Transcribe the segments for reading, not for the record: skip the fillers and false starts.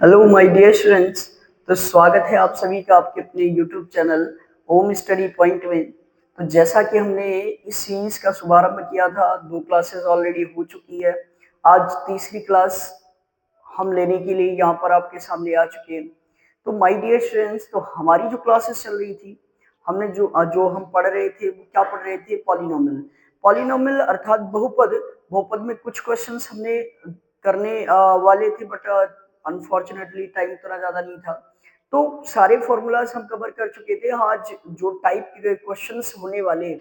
Hello my dear students. तो स्वागत है आप सभी का आपके अपने YouTube channel home study point में। तो जैसा कि हमने इस सीरीज का शुभारंभ किया था, 2 क्लासेस ऑलरेडी हो चुकी है। आज तीसरी क्लास हम लेने के लिए यहाँ पर आपके सामने आ चुके हैं। तो माय डियर स्टूडेंट्स, तो हमारी जो क्लासेस चल रही थी, हमने जो जो हम पढ़ रहे थे वो क्या पढ़ रहे थे? पॉलिनोमियल। पॉलिनोमियल अर्थात बहुपद। बहुपद में कुछ क्वेश्चंस हमने करने वाले थे, बट अनफॉर्चुनेटली टाइम उतना ज्यादा नहीं था। तो सारे फॉर्मूलाज हम कवर कर चुके थे। आज जो टाइप के क्वेश्चंस होने वाले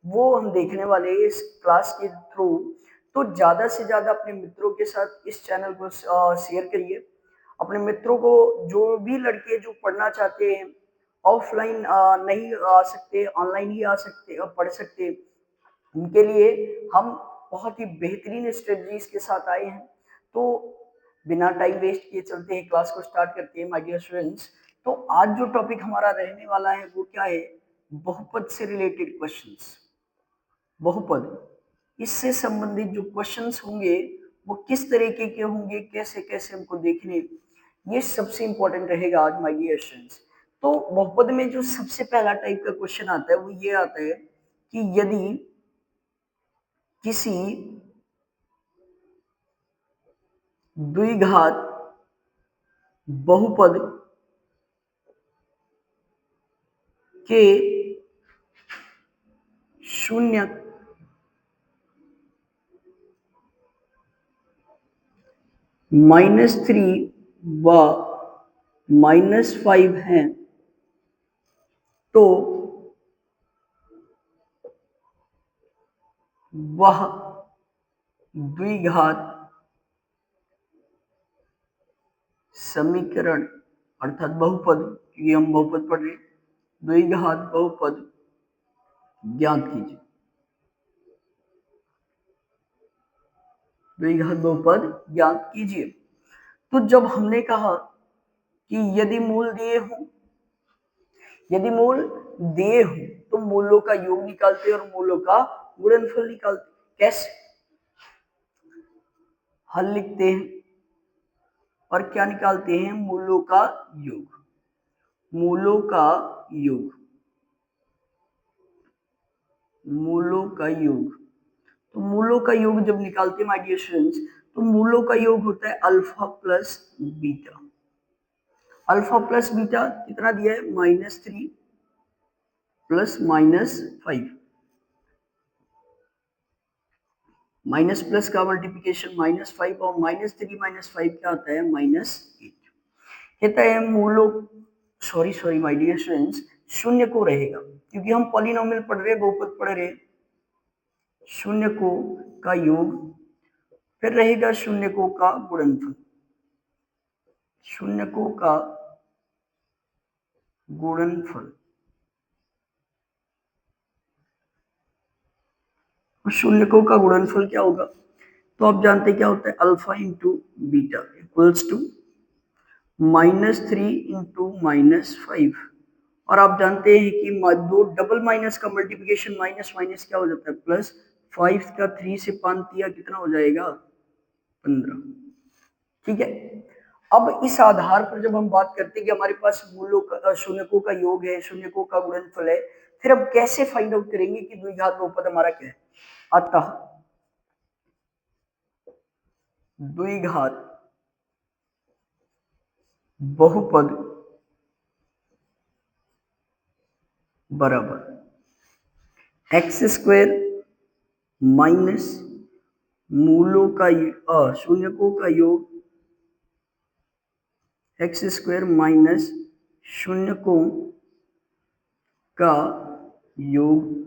वो हम देखने वाले हैं इस क्लास के थ्रू। तो ज्यादा से ज्यादा अपने मित्रों के साथ इस चैनल को शेयर करिए। अपने मित्रों को, जो भी लड़के जो पढ़ना चाहते हैं, ऑफलाइन नहीं आ सकते, ऑनलाइन ही आ सकते और पढ़ सकते, उनके लिए हम बहुत ही बेहतरीन स्ट्रेटजीज के साथ आए हैं। तो बिना टाइम वेस्ट किए चलते हैं, क्लास को स्टार्ट करते हैं माय डियर स्टूडेंट्स। तो आज जो टॉपिक हमारा रहने वाला है वो क्या है? बहुपद से रिलेटेड क्वेश्चंस। बहुपद, इससे संबंधित जो क्वेश्चंस होंगे वो किस तरीके के होंगे, कैसे कैसे हमको देखने, ये सबसे इंपॉर्टेंट रहेगा आज माय डियर स्टूडेंट्स। तो बहुपद में जो सबसे पहला टाइप का क्वेश्चन आता है वो ये आता है कि यदि किसी द्विघात बहुपद के शून्य -3 व -5 हैं, तो वह द्विघात समीकरण अर्थात बहुपद, क्योंकि हम बहुपद पढ़ रहे, द्विघात बहुपद ज्ञात कीजिए। द्विघात बहुपद ज्ञात कीजिए। तो जब हमने कहा कि यदि मूल दिए हो, यदि मूल दिए हो तो मूलों का योग निकालते हैं और मूलों का गुणनफल निकालते हैं। कैसे? हल लिखते हैं और क्या निकालते हैं? मूलों का योग। मूलों का योग, मूलों का योग। तो मूलों का योग जब निकालते हैं माय डियर स्टूडेंट्स, तो मूलों का योग होता है alpha plus beta. Alpha plus beta कितना दिया है? -3 प्लस -5। माइनस प्लस का मल्टीप्लीकेशन -5 और -3 -5 क्या आता है? -8। कहता है मूलों, सॉरी माय डियर स्टूडेंट्स, शून्य को रहेगा, क्योंकि हम पॉलिनोमियल पढ़ रहे हैं, बहुपद पढ़ रहे हैं। शून्य को का योग, फिर रहेगा शून्य को का गुणनफल। शून्य को का गुणनफल। शून्य को का गुणनफल क्या होगा? तो आप जानते क्या होता है? Alpha into beta equals to -3 into -5। और आप जानते हैं कि दो डबल माइनस का मल्टीप्लिकेशन माइनस माइनस क्या हो जाता है? प्लस। 5 का 3 से 5 दिया, कितना हो जाएगा? 15। ठीक है। अब इस आधार पर जब हम बात करते हैं कि हमारे पास मूलों का, शून्यकों का योग है, शून्यकों का गुणनफल है, फिर अब कैसे फाइंड आउट करेंगे कि द्विघात बहुपद हमारा क्या है? अतः द्विघात बहुपद बराबर एक्स स्क्वायर माइनस मूलों का शून्यकों का योग, एक्स स्क्वायर माइनस शून्यकों का योग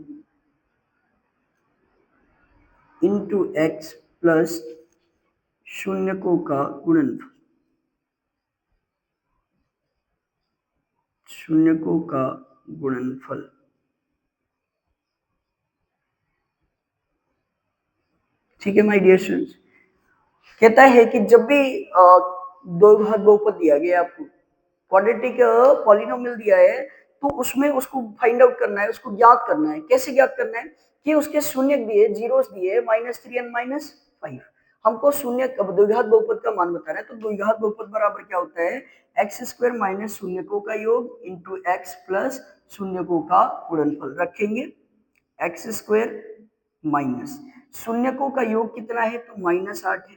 इंटू एक्स प्लस शून्यकों का गुणनफल। शून्यकों का गुणनफल। ठीक है माय डियर स्टूडेंट्स। कहता है कि जब भी द्विघात बहुपद दिया गया आपको, क्वाड्रेटिक पॉलिनोमियल दिया है, तो उसमें उसको फाइंड आउट करना है, उसको ज्ञात करना है। कैसे ज्ञात करना है? कि उसके शून्य दिए, जीरोस दिए -3 और -5। हमको शून्य द्विघात बहुपद का मान बताना है, तो द्विघात बहुपद बराबर क्या होता है, एक्स स्क्वायर माइनस शून्यकों का योग इंटू एक्स प्लस शून्यकों का गुणनफल। रखेंगे एक्स स्क्वायर माइनस शून्यकों का योग कितना है, तो -8 है,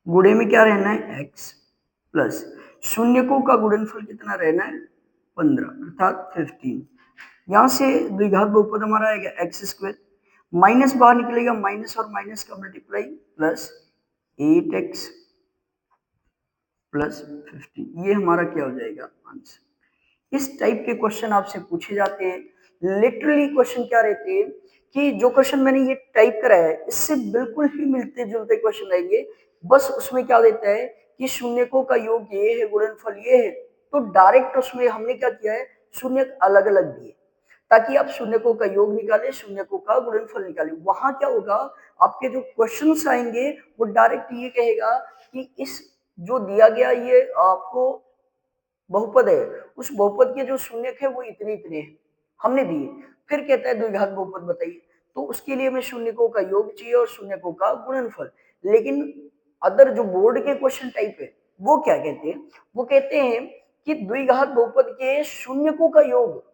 गुणे में क्या रहना है x प्लस शून्यकों का गुणनफल कितना रहना है 15 अर्थात 15। यहां से द्विघात बहुपद हमारा आएगा एक्स स्क्वायर, माइनस बाहर निकलेगा, माइनस और माइनस का मल्टीप्लाई प्लस 8x प्लस 15, ये हमारा क्या हो जाएगा आंसर। इस टाइप के क्वेश्चन आपसे पूछे जाते हैं। लिटरली क्वेश्चन क्या रहते हैं कि जो क्वेश्चन मैंने ये टाइप करा है इससे बिल्कुल ही मिलते जुलते क्वेश्चन रहेंगे, बस उसमें क्या देता है कि शून्यकों का योग ये है, गुणनफल ये है, तो डायरेक्ट उसमें हमने क्या किया है, शून्य अलग अलग दिए ताकि आप शून्यकों का योग निकालें, शून्यकों का गुणनफल निकालें। वहां क्या होगा, आपके जो क्वेश्चंस आएंगे वो डायरेक्ट ये कहेगा कि इस जो दिया गया ये आपको बहुपद है, उस बहुपद के जो शून्यक है वो इतने इतने हैं, हमने दिए। फिर कहता है द्विघात बहुपद बताइए, तो उसके लिए हमें शून्यकों का योग चाहिए और शून्यकों का गुणनफल। लेकिन अदर जो बोर्ड के क्वेश्चन टाइप है वो क्या कहते हैं, वो कहते हैं कि द्विघात बहुपद के शून्यकों का योग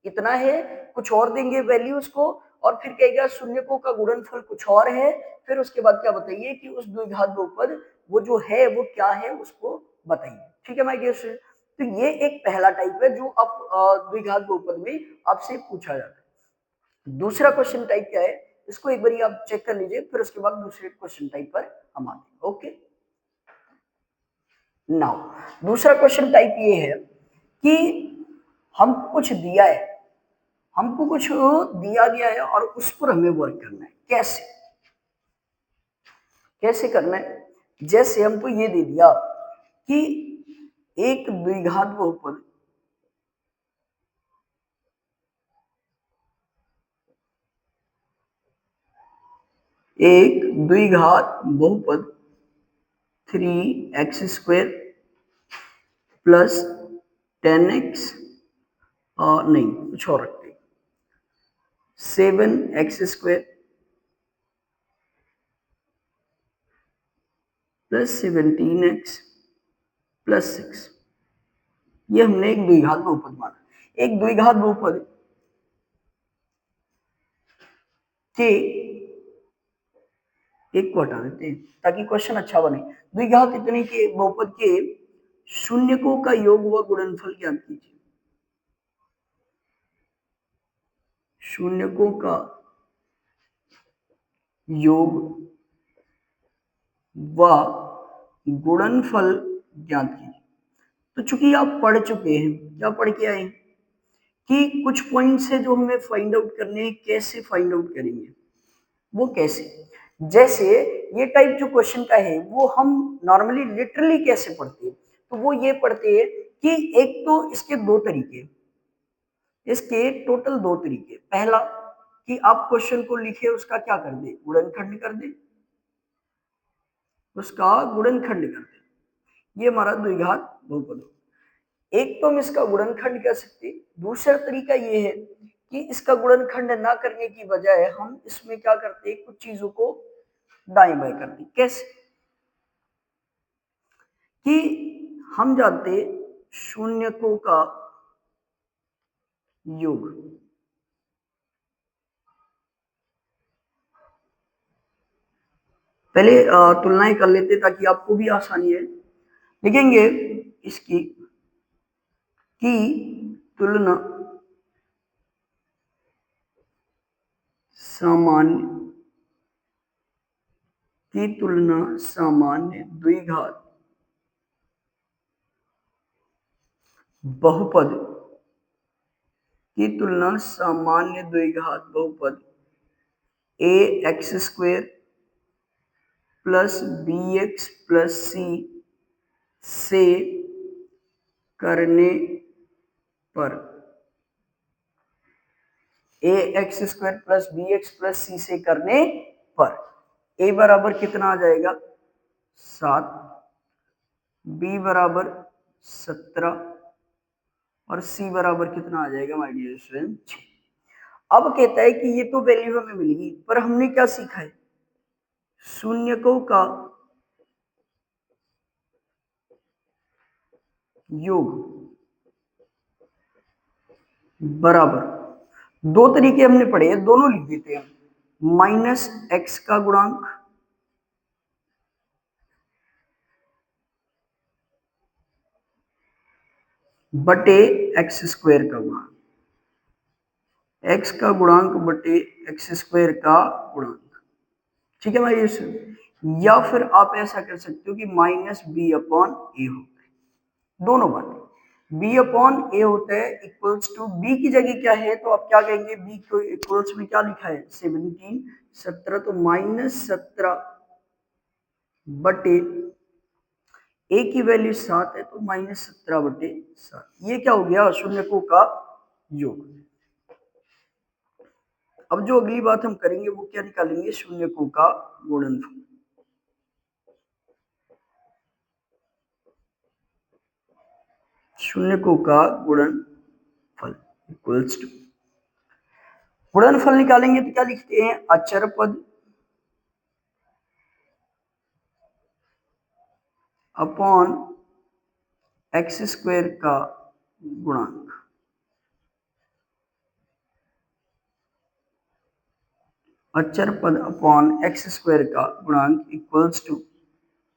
इतना है, कुछ और देंगे वैल्यूज को, और फिर कहेगा शून्यकों का गुणनफल कुछ और है। फिर उसके बाद क्या बताइए कि उस द्विघात बहुपद वो जो है वो क्या है उसको बताइए। ठीक है माय डियर स्टूडेंट, तो ये एक पहला टाइप है जो आप द्विघात बहुपद में आपसे पूछा जाता है। दूसरा क्वेश्चन टाइप क्या है, इसको एक बार आप चेक कर लीजिए, फिर उसके बाद दूसरे क्वेश्चन टाइप पर हम आते हैं। ओके, नाउ दूसरा क्वेश्चन टाइप ये है कि हमको कुछ दिया है, हमको कुछ दिया गया है और उस पर हमें वर्क करना है। कैसे कैसे करना है, जैसे हमको ये दे दिया कि एक द्विघात बहुपद बहुपद 3x स्क्वायर प्लस 10x, नहीं कुछ और रखते, 7x square plus 17x plus 6, ये हमने एक द्विघात बहुपद माना। एक द्विघात बहुपद के एक को हटा देते हैं ताकि क्वेश्चन अच्छा बने। द्विघात इतने के बहुपद के शून्यकों का योग व गुणनफल ज्ञात कीजिए। शून्यकों का योग व गुणनफल ज्ञात कीजिए। तो चूंकि आप पढ़ चुके हैं, क्या पढ़ के आए कि कुछ पॉइंट्स है जो हमें फाइंड आउट करने हैं, कैसे फाइंड आउट करेंगे, वो कैसे, जैसे ये टाइप जो क्वेश्चन का है वो हम नॉर्मली लिटरली कैसे पढ़ते हैं, तो वो ये पढ़ते हैं कि एक तो इसके दो तरीके, इसके टोटल दो तरीके। पहला कि आप क्वेश्चन को लिखे उसका क्या कर दे, गुणनखंड कर दे, उसका गुणनखंड कर दे, ये हमारा द्विघात बहुपद हो। एक तो हम इसका गुणनखंड कर सकते, दूसरा तरीका ये है कि इसका गुणनखंड ना करने की बजाय हम इसमें क्या करते, कुछ चीजों को दाएं बाएं करते। कैसे कि हम जानते शून्यकों का योग, पहले तुलनाएं कर लेते ताकि आपको भी आसानी है। लिखेंगे इसकी की तुलना सामान्य द्विघात बहुपद सामान्य द्विघात बहुपद a x square plus b x plus c से करने पर, a x square plus b x plus c से करने पर ए बराबर कितना आ जाएगा 7, बी बराबर 17 और सी बराबर कितना आ जाएगा माय डियर स्टूडेंट 6। अब कहता है कि ये तो वैल्यू हमें मिलेगी, पर हमने क्या सीखा है, शून्यकों का योग बराबर, दो तरीके हमने पढ़े हैं, दोनों लिख देते हैं। माइनस एक्स का गुणांक बटे एक्स स्क्वायर का गुणांक, एक्स का गुणांक बटे एक्स स्क्वायर का गुणांक। ठीक है भाई, ये या फिर आप ऐसा कर सकते हो कि माइनस बी अपॉन ए होता है, दोनों बातें। बी अपॉन ए होता है इक्वल्स टू, बी की जगह क्या है तो आप क्या कहेंगे, बी को इक्वल्स में क्या लिखा है 17 17, तो माइनस 17 बटे ए की वैल्यू 7 है तो माइनस 17 बटे 7। ये क्या हो गया, शून्यकों का योग। अब जो अगली बात हम करेंगे वो क्या निकालेंगे, शून्यकों का गुणनफल। शून्यकों का गुणनफल इक्वल्स टू, गुणनफल निकालेंगे तो क्या लिखते हैं, अचर पद अपॉन एक्स स्क्वायर का गुणांक। अचर पद अपॉन एक्स स्क्वायर का गुणांक equals to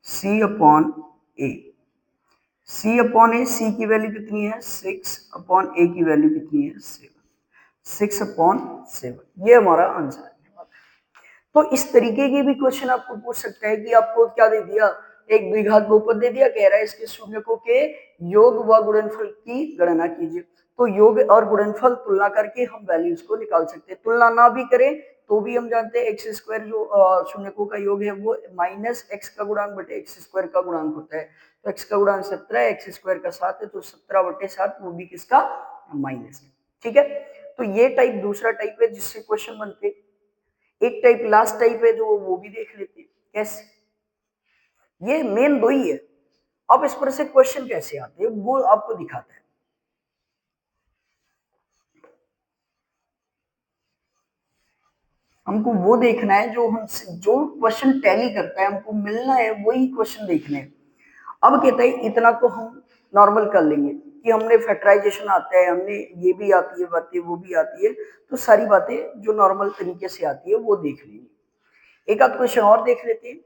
C upon A. C upon ए, सी की वैल्यू कितनी है 6 अपॉन ए की वैल्यू कितनी है 7, 6 अपॉन 7, ये हमारा आंसर है। तो इस तरीके के भी क्वेश्चन आपको पूछ सकता है कि आपको क्या दे दिया, एक द्विघात बहुपद दे दिया, कह रहा है इसके शून्यकों के योग व गुणनफल की गणना कीजिए। तो योग और गुणनफल तुलना करके हम वैल्यूज को निकाल सकते हैं। तुलना ना भी करें तो भी हम जानते हैं एक्स स्क्वायर जो शून्यकों का योग है वो माइनस एक्स का गुणांक बटे एक्स स्क्वायर का गुणांक होता है। तो एक्स का गुणांक 17 है, एक्स स्क्वायर का 7 है, तो 17 बटे 7 वो भी किसका, माइनस। ठीक है, तो ये टाइप दूसरा टाइप है जिससे क्वेश्चन बनते। एक टाइप लास्ट टाइप है जो वो भी देख लेते हैं कैसे, ये मेन दो ही है। अब इस पर से क्वेश्चन कैसे आते हैं वो आपको दिखाता है। हमको वो देखना है जो हमसे जो क्वेश्चन टैली करता है, हमको मिलना है वही क्वेश्चन देखने हैं। अब कहता है इतना तो हम नॉर्मल कर लेंगे कि हमने फैक्टराइजेशन आता है, हमने ये भी आती है बातें, वो भी आती है, तो सारी बातें जो नॉर्मल तरीके से आती है वो देख लेंगे। एक आध क्वेश्चन और देख लेते हैं।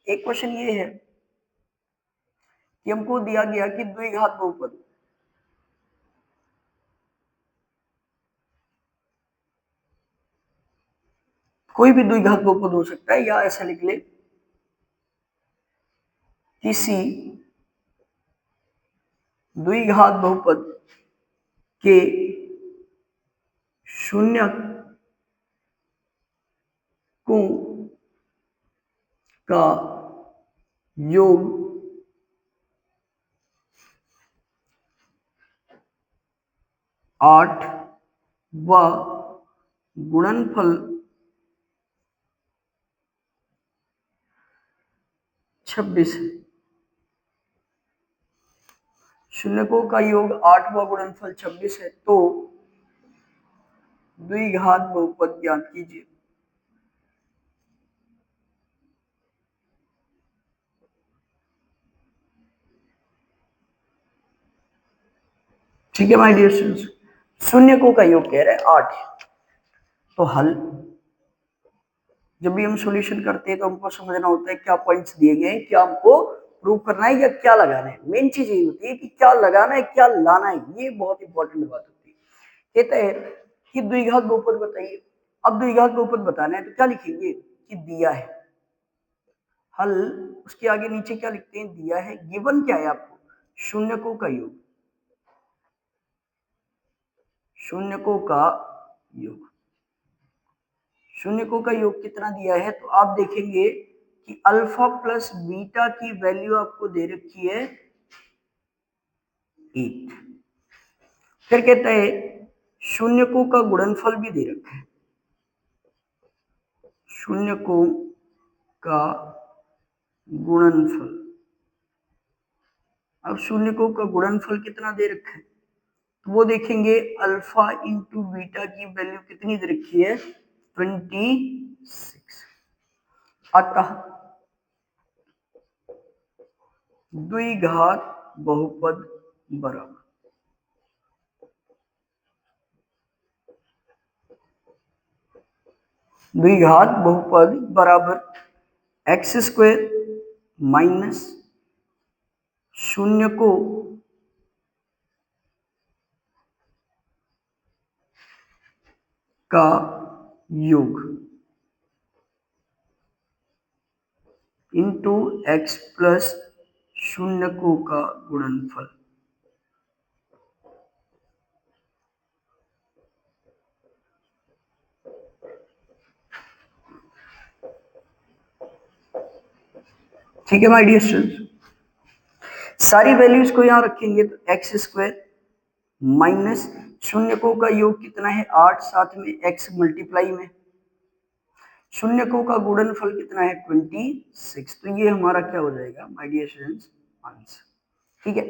एक क्वेश्चन ये है कि हमको दिया गया कि द्विघात बहुपद, कोई भी द्विघात बहुपद हो सकता है, या ऐसा लिख ले किसी द्विघात बहुपद के शून्य को का योग 8 व गुणनफल 26 है। शून्यकों का योग 8 व गुणनफल 26 है तो द्विघात बहुपद ज्ञात कीजिए। ठीक है माय डियर स्टूडेंट्स, शून्यकों का योग कह रहे हैं 8, तो हल जब भी हम सॉल्यूशन करते हैं तो हमको समझना होता है क्या पॉइंट्स दिए गए हैं, क्या हमको प्रूव करना है या क्या लगाना है। मेन चीज ये होती है कि क्या लगाना है क्या लाना है, ये बहुत इंपॉर्टेंट बात होती है। कहते हैं कि द्विघात बहुपद बताइए। अब द्विघात बहुपद बताना है तो क्या लिखेंगे कि दिया है, हल उसके आगे नीचे क्या लिखते हैं, दिया है, गिवन क्या है आपको, शून्यकों का योग, शून्यकों का योग, शून्यकों का योग कितना दिया है तो आप देखेंगे कि अल्फा प्लस बीटा की वैल्यू आपको दे रखी है 8। फिर कहता है शून्यकों का गुणनफल भी दे रखा है, शून्यकों का गुणनफल। अब शून्यकों का गुणनफल कितना दे रखा है तो वो देखेंगे अल्फा इंटू बीटा की वैल्यू कितनी दे रखी है 26। अतः द्विघात बहुपद बराबर द्विघात बहुपद बराबर एक्स स्क्वायर माइनस शून्य को का योग इंटू एक्स प्लस शून्य को का गुणनफल। ठीक है माय डियर स्टूडेंट्स, सारी वैल्यूज को यहां रखेंगे तो एक्स स्क्वायर माइनस शून्य को का योग कितना है 8, साथ में एक्स मल्टीप्लाई में शून्य को का गुणनफल कितना है 26। तो ये हमारा क्या हो जाएगा माय डियर स्टूडेंट्स आंसर। ठीक है,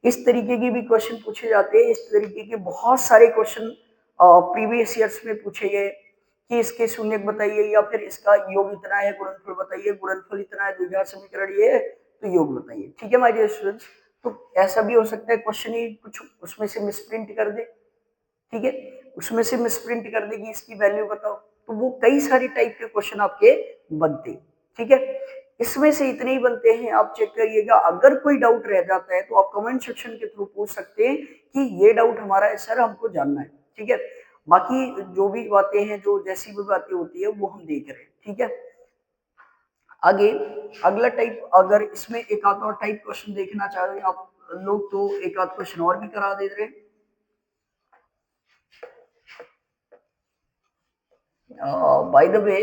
इस तरीके के भी क्वेश्चन पूछे जाते हैं। इस तरीके के बहुत सारे क्वेश्चन प्रीवियस ईयर्स में पूछे गए कि इसके शून्य बताइए या फिर इसका योग इतना है गुणनफल बताइए, गुणनफल इतना है द्विघात समीकरण ये है तो योग बताइए। ठीक है माय डियर स्टूडेंट्स, तो ऐसा भी हो सकता है क्वेश्चन ही कुछ उसमें से मिसप्रिंट कर दे। ठीक है, उसमें से मिसप्रिंट कर देगी इसकी वैल्यू बताओ, तो वो कई सारी टाइप के क्वेश्चन आपके बनते। ठीक है, इसमें से इतने ही बनते हैं, आप चेक करिएगा। अगर कोई डाउट रह जाता है तो आप कमेंट सेक्शन के थ्रू पूछ सकते हैं कि ये डाउट हमारा है सर, हमको जानना है। ठीक है, बाकी जो भी बातें हैं, जो जैसी भी बातें होती है वो हम देख रहे हैं। ठीक है, आगे अगला टाइप, अगर इसमें एक आध और टाइप क्वेश्चन देखना चाह रहे हैं आप लोग तो एक आध क्वेश्चन और भी करा दे रहे हैं। बाय द वे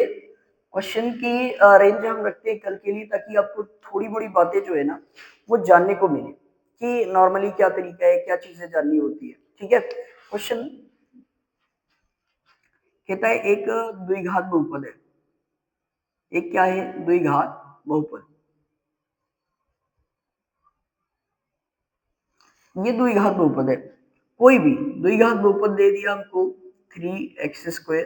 क्वेश्चन की रेंज हम रखते हैं कल के लिए, ताकि आपको थोड़ी बड़ी बातें जो है ना वो जानने को मिले कि नॉर्मली क्या तरीका है, क्या चीजें जाननी होती है। ठीक है, क्वेश्चन कहता है एक द्विघात बहुपद है। एक क्या है? द्विघात बहुपद। ये द्विघात बहुपद है, कोई भी द्विघात बहुपद दे दिया हमको 3x²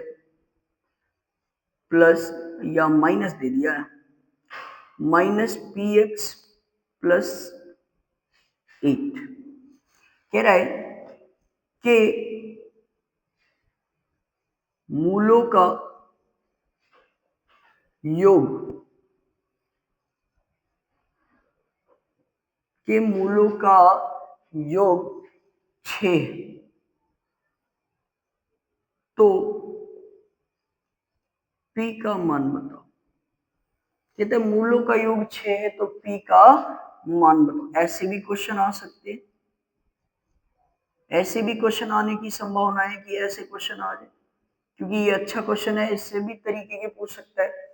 प्लस या माइनस दे दिया है -px प्लस 8। कह रहा है कि मूलों का योग के मूलों का योग 6 तो p का मान बताओ। कहते हैं मूलों का योग 6 है तो p का मान बताओ। ऐसे भी क्वेश्चन आ सकते हैं, ऐसे भी क्वेश्चन आने की संभावना है कि ऐसे क्वेश्चन आ जाए, क्योंकि ये अच्छा क्वेश्चन है। इससे भी तरीके के पूछ सकता है।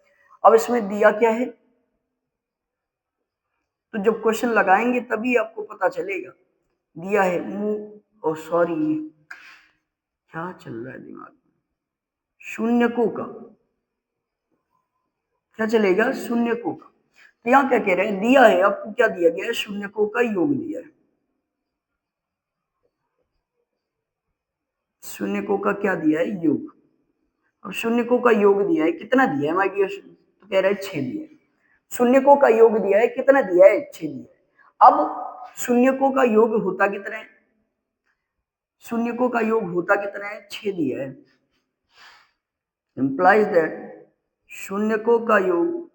अब इसमें दिया क्या है, तो जब क्वेश्चन लगाएंगे तभी आपको पता चलेगा। दिया है ओ सॉरी, क्या चल रहा है दिमाग में, शून्य को का क्या चलेगा, शून्य को का। तो यहाँ क्या कह रहे हैं, दिया है आपको, क्या दिया गया है, शून्य को का योग दिया है। शून्य को का क्या दिया है, योग। अब शून्य को का योग दिया है, कितना दिया है माय डियर, तो कह रहा है 6 दिया है। शून्य को का योग दिया है, कितना दिया है, 6 दिया है। अब शून्य को का योग होता कितना है, शून्य को का योग होता कितना है, 6 दिया है। इंप्लाइज दैट शून्य को का योग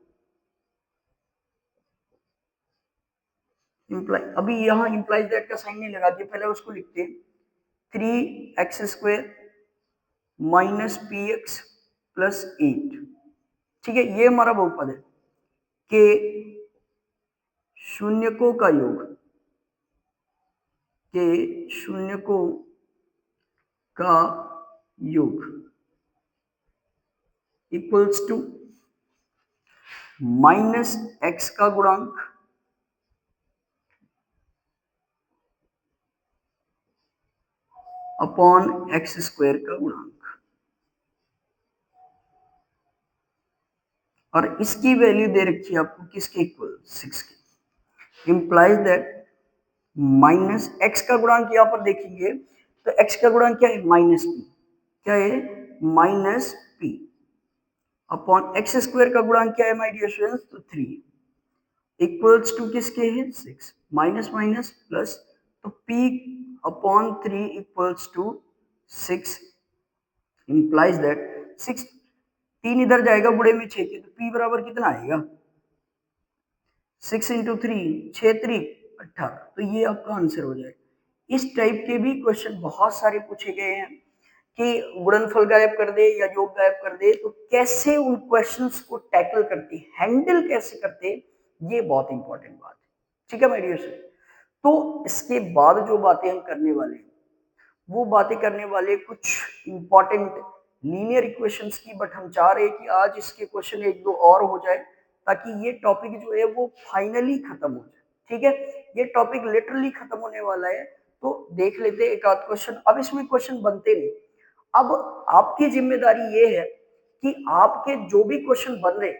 इंप्लाई, अभी यहाँ इंप्लाइज दैट का साइन नहीं लगा दिया, पहले उसको लिखते हैं 3x² -px प्लस 8। ठीक है, ये हमारा बहुपद है कि शून्य को का योग, के शून्य को का योग इक्वल्स टू -x का गुणांक अपॉन x² का गुणांक। और इसकी वैल्यू दे रखी है आपको किसके इक्वल, 6 की। इंप्लाइज दैट -x का गुणांक यहाँ पर देखेंगे तो x का गुणांक क्या है, -p। क्या है, -p। अपॉन एक्स स्क्वायर का गुणांक क्या है माय डियर स्टूडेंट्स, तो 3 इक्वल्स टू किसके है 6, माइनस माइनस प्लस, तो p upon 3 equals to 6 implies that 6, 3 इधर जाएगा गुणे में 6 के, तो p बराबर कितना आएगा 6 इंटू 3, 6 3 18, तो ये आपका आंसर हो जाएगा। इस टाइप के भी क्वेश्चन बहुत सारे पूछे गए हैं कि गुणनफल गायब कर दे या योग गायब कर दे, तो कैसे उन क्वेश्चंस को टैकल करते, हैंडल कैसे करते, ये बहुत इंपॉर्टेंट बात है। ठीक है माय डियर स्टूडेंट, तो इसके बाद जो बातें हम करने वाले हैं वो बातें करने वाले कुछ इंपॉर्टेंट लीनियर इक्वेशंस की, बट हम चाह रहे हैं कि आज इसके क्वेश्चन एक दो और हो जाए ताकि ये टॉपिक जो है वो फाइनली खत्म हो जाए। ठीक है, ये टॉपिक लिटरली खत्म होने वाला है, तो देख लेते हैं एक आध क्वेश्चन। अब इसमें क्वेश्चन बनते नहीं, अब आपकी जिम्मेदारी ये है कि आपके जो भी क्वेश्चन बन रहे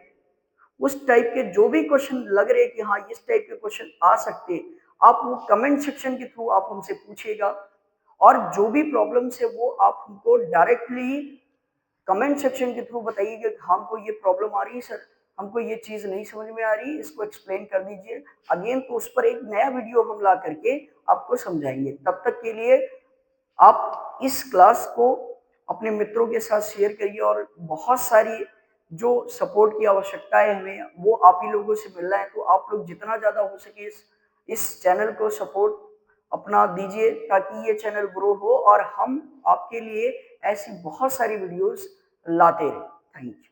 उस टाइप के जो भी क्वेश्चन लग रहे कि हाँ इस टाइप के क्वेश्चन आ सकते हैं, आप वो कमेंट सेक्शन के थ्रू आप हमसे पूछिएगा, और जो भी प्रॉब्लम्स है वो आप हमको डायरेक्टली कमेंट सेक्शन के थ्रू बताइएगा कि हमको ये प्रॉब्लम आ रही है सर, हमको ये चीज नहीं समझ में आ रही, इसको एक्सप्लेन कर दीजिए अगेन, तो उस पर एक नया वीडियो हम ला करके आपको समझाएंगे। तब तक के लिए आप इस क्लास को अपने मित्रों के साथ शेयर करिए, और बहुत सारी जो सपोर्ट की आवश्यकता है हमें वो आप ही लोगों से मिल रहा है, तो आप लोग जितना ज्यादा हो सके इस चैनल को सपोर्ट अपना दीजिए ताकि ये चैनल ग्रो हो और हम आपके लिए ऐसी बहुत सारी वीडियोस लाते रहें। Thank you.